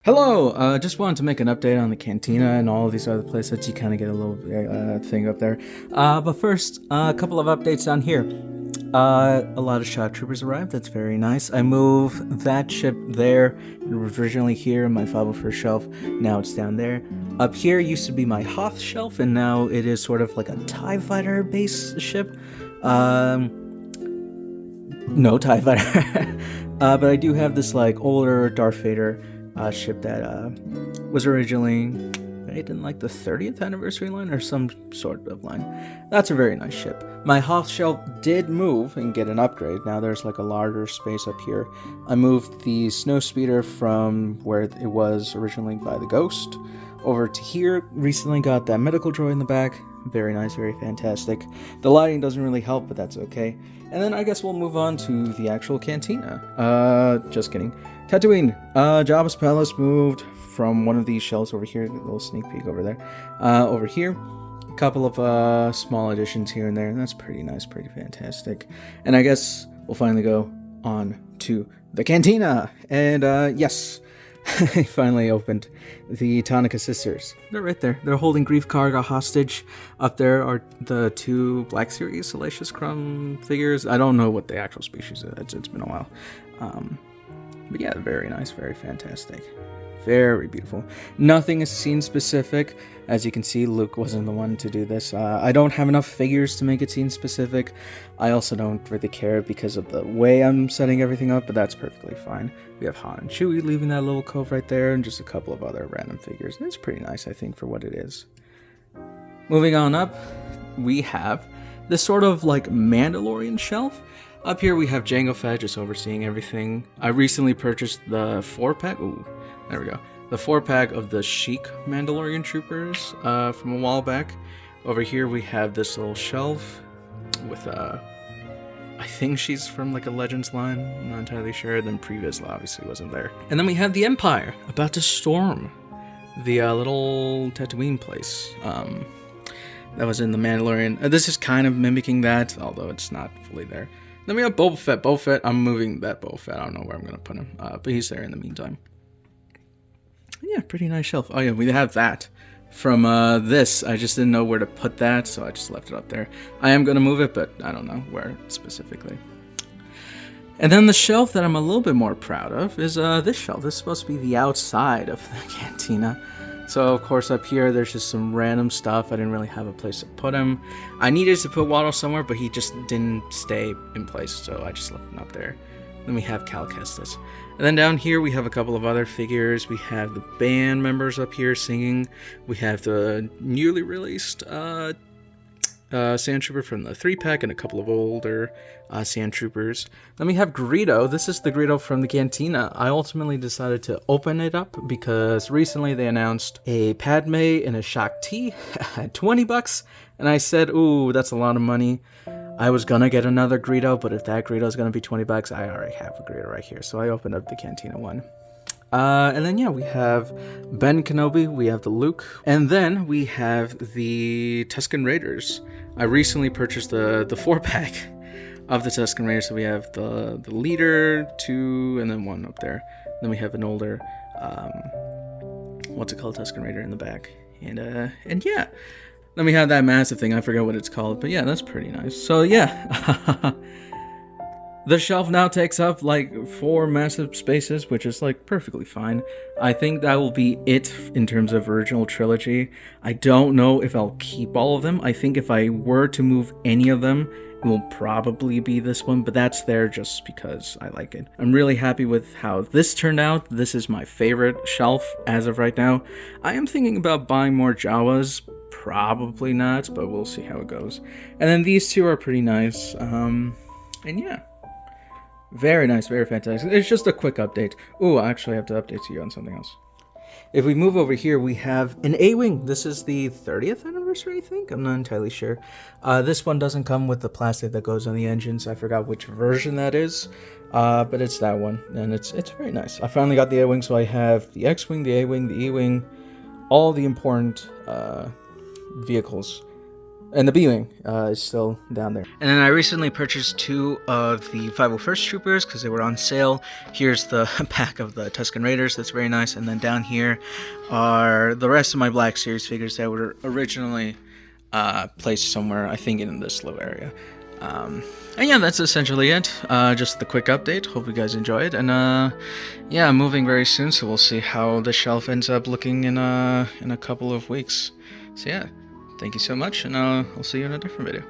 Hello, just wanted to make an update on the cantina and all of these other places. You kind of get a little thing up there. But first, a couple of updates down here. A lot of shock troopers arrived. That's very nice. I moved that ship there. It was originally here in my 501st shelf. Now it's down there. Up here used to be my Hoth shelf, and now it is sort of like a TIE fighter base ship. No TIE fighter. But I do have this like older Darth Vader ship that was originally made in like the 30th anniversary line or some sort of line. That's a very nice ship. My Hoth shelf did move and get an upgrade. Now there's like a larger space up here. I moved the Snowspeeder from where it was originally by the Ghost over to here. Recently got that medical droid in the back. Very nice, very fantastic. The lighting doesn't really help, but that's okay. And then I guess we'll move on to the actual cantina. Just kidding. Tatooine. Jabba's Palace moved from one of these shelves over here. A little sneak peek over there. Over here. A couple of small additions here and there. And that's pretty nice, pretty fantastic. And I guess we'll finally go on to the cantina. And yes, I finally opened the Tonica sisters. They're right there. They're holding Grief Karga hostage. Up there are the two Black Series Salacious Crumb figures. I don't know what the actual species is. It's been a while. But yeah, very nice, very fantastic. Very beautiful. Nothing is scene specific. As you can see, Luke wasn't the one to do this. I don't have enough figures to make it scene specific. I also don't really care because of the way I'm setting everything up, but that's perfectly fine. We have Han and Chewie leaving that little cove right there, and just a couple of other random figures. And it's pretty nice, I think, for what it is. Moving on up, we have this sort of like Mandalorian shelf. Up here we have Jango Fett just overseeing everything. I recently purchased the 4-pack. Ooh, there we go. The 4-pack of the Chic Mandalorian Troopers from a while back. Over here we have this little shelf with I think she's from like a Legends line. I'm not entirely sure. Then Previous obviously wasn't there. And then we have the Empire about to storm the little Tatooine place. That was in the Mandalorian. This is kind of mimicking that, although it's not fully there. Then we have Boba Fett. Boba Fett, I'm moving that Boba Fett. I don't know where I'm going to put him, but he's there in the meantime. Yeah, pretty nice shelf. Oh yeah, we have that from this. I just didn't know where to put that, so I just left it up there. I am going to move it, but I don't know where specifically. And then the shelf that I'm a little bit more proud of is this shelf. This is supposed to be the outside of the cantina. So, of course, up here, there's just some random stuff. I didn't really have a place to put him. I needed to put Waddle somewhere, but he just didn't stay in place, so I just left him up there. Then we have Cal Kestis. And then down here, we have a couple of other figures. We have the band members up here singing. We have the newly released Sand Trooper from the 3-pack and a couple of older Sand Troopers. Then we have Greedo. This is the Greedo from the Cantina. I ultimately decided to open it up because recently they announced a Padme and a Shak Ti at $20, and I said, ooh, that's a lot of money. I was gonna get another Greedo, but if that Greedo is gonna be $20, I already have a Greedo right here, so I opened up the Cantina one. And then, yeah, we have Ben Kenobi, we have the Luke, and then we have the Tusken Raiders. I recently purchased the 4-pack of the Tusken Raiders, so we have the leader, 2, and then 1 up there. Then we have an older, what's it called, Tusken Raider in the back. And yeah, then we have that massive thing, I forget what it's called, but yeah, that's pretty nice. So yeah, the shelf now takes up like 4 massive spaces, which is like perfectly fine. I think that will be it in terms of original trilogy. I don't know if I'll keep all of them. I think if I were to move any of them, it will probably be this one, but that's there just because I like it. I'm really happy with how this turned out. This is my favorite shelf as of right now. I am thinking about buying more Jawas. Probably not, but we'll see how it goes. And then these two are pretty nice. And yeah. Very nice, very fantastic. It's just a quick update. Ooh, I actually have to update you on something else. If we move over here, we have an A-Wing. This is the 30th anniversary, I think? I'm not entirely sure. This one doesn't come with the plastic that goes on the engines. I forgot which version that is, but it's that one, and it's very nice. I finally got the A-Wing, so I have the X-Wing, the A-Wing, the E-Wing, all the important vehicles And the B-Wing is still down there. And then I recently purchased 2 of the 501st Troopers because they were on sale. Here's the pack of the Tusken Raiders. That's very nice. And then down here are the rest of my Black Series figures that were originally placed somewhere, I think, in this little area. And yeah, that's essentially it. Just the quick update. Hope you guys enjoy it. And yeah, I'm moving very soon, so we'll see how the shelf ends up looking in a couple of weeks. So yeah. Thank you so much, and I'll see you in a different video.